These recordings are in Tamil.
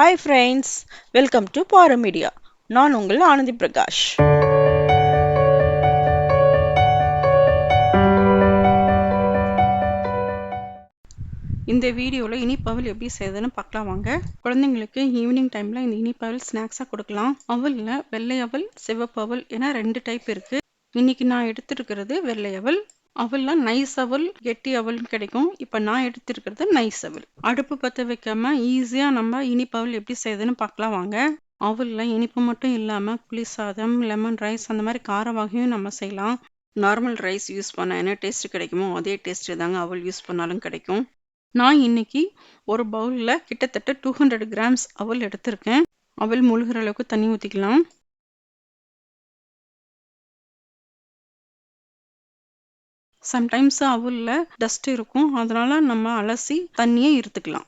Hi friends, welcome to Power Media. நான் உங்கள் ஆனந்தி பிரகாஷ். இந்த வீடியோவில் இனிப்பவல் எப்படி செய்யுதுன்னு பார்க்கலாம் வாங்க. குழந்தைங்களுக்கு ஈவினிங் டைமில் இந்த இனிப்பவல் ஸ்நாக்ஸாக கொடுக்கலாம். அவலில் வெள்ளை அவல், சிவப்பு அவல் என 2 டைப் இருக்குது. இன்னைக்கு நான் எடுத்துருக்கிறது வெள்ளை அவல். அவல்லாம் நைஸ் அவல், கெட்டி அவல்னு கிடைக்கும். இப்போ நான் எடுத்துருக்கிறது நைஸ் அவல். அடுப்பு பற்ற வைக்காம ஈஸியாக நம்ம இனிப்பவல் எப்படி செய்யுதுன்னு பார்க்கலாம் வாங்க. அவலில் இனிப்பு மட்டும் இல்லாமல் புளி சாதம், லெமன் ரைஸ் அந்த மாதிரி கார வகையும் நம்ம செய்யலாம். நார்மல் ரைஸ் யூஸ் பண்ண என்ன டேஸ்ட் கிடைக்குமோ அதே டேஸ்ட் தாங்க அவல் யூஸ் பண்ணாலும் கிடைக்கும். நான் இன்னைக்கு ஒரு பவுலில் கிட்டத்தட்ட 200 கிராம்ஸ் அவல் எடுத்திருக்கேன். அவல் முழுகிற அளவுக்கு தண்ணி ஊற்றிக்கலாம். சம்டைம்ஸ் அவலில் டஸ்ட் இருக்கும், அதனால நம்ம அலசி தண்ணியை இருத்துக்கலாம்.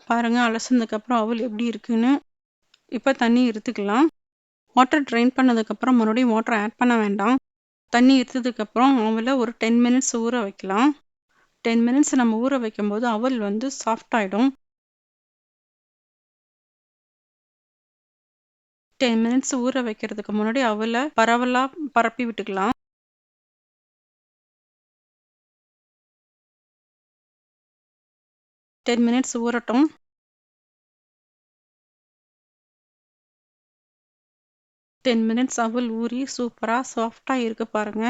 பாருங்க, அலசினதுக்கப்புறம் அவல் எப்படி இருக்குன்னு. இப்போ தண்ணி இருத்துக்கலாம். வாட்டர் ட்ரைன் பண்ணதுக்கப்புறம் மறுபடியும் வாட்டர் ஆட் பண்ண வேண்டாம். தண்ணி இருத்ததுக்கப்புறம் அவலை ஒரு 10 மினிட்ஸ் ஊற வைக்கலாம். 10 மினிட்ஸ் நம்ம ஊற வைக்கும்போது அவல் சாஃப்ட் ஆகிடும். 10 மினிட்ஸ் ஊற வைக்கிறதுக்கு முன்னாடி அவலை பரவலாக பரப்பி விட்டுக்கலாம். டென் மினிட்ஸ் ஊறட்டும். டென் மினிட்ஸ் அவல் ஊறி சூப்பராக சாஃப்டாக இருக்கு பாருங்க.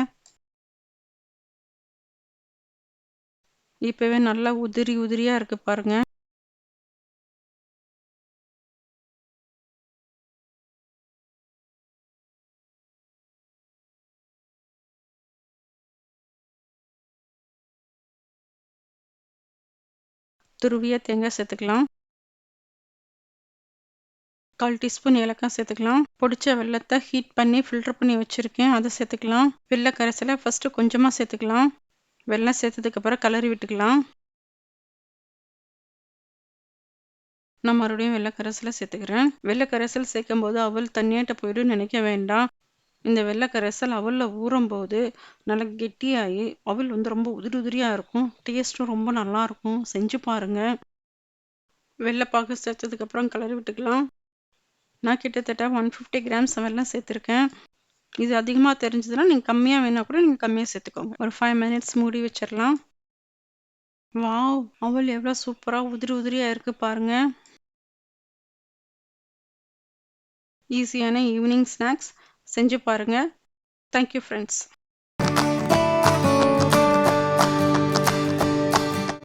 இப்போவே நல்லா உதிரி உதிரியாக இருக்கு பாருங்க. துருவிய தேங்காய் சேர்த்துக்கலாம். 1/4 டீஸ்பூன் ஏலக்காய் சேர்த்துக்கலாம். பொடிச்ச வெல்லத்தை ஹீட் பண்ணி ஃபில்டர் பண்ணி வச்சுருக்கேன், அதை சேர்த்துக்கலாம். வெள்ளை கரைசலை ஃபஸ்ட்டு கொஞ்சமாக சேர்த்துக்கலாம். வெல்லம் சேர்த்ததுக்கப்புறம் கலரி விட்டுக்கலாம். நான் மறுபடியும் வெள்ளை கரைசலை சேர்த்துக்கிறேன். வெள்ளை கரைசல் சேர்க்கும் போது அவல் தண்ணியாட்ட போய்டும் நினைக்க வேண்டாம். இந்த வெள்ளை கரைசல் அவலில் ஊறும்போது நல்லா கெட்டியாகி அவல் ரொம்ப உதிரி உதிரியாக இருக்கும். டேஸ்ட்டும் ரொம்ப நல்லாயிருக்கும். செஞ்சு பாருங்கள். வெள்ளைப்பாகு சேர்த்ததுக்கப்புறம் கலரி விட்டுக்கலாம். நான் கிட்டத்தட்ட 150 கிராம்ஸ் வெல்லம் சேர்த்துருக்கேன். இது அதிகமாக தெரிஞ்சதுன்னா நீங்கள் கம்மியாக வேணால் கூட நீங்கள் கம்மியாக சேர்த்துக்கோங்க. ஒரு 5 மினிட்ஸ் மூடி வச்சிடலாம். வாவ், அவல் எவ்வளோ சூப்பராக உதிரி உதிரியாக இருக்குது பாருங்கள். ஈஸியான ஈவினிங் ஸ்நாக்ஸ் செஞ்சு பாருங்கள். Thank you friends.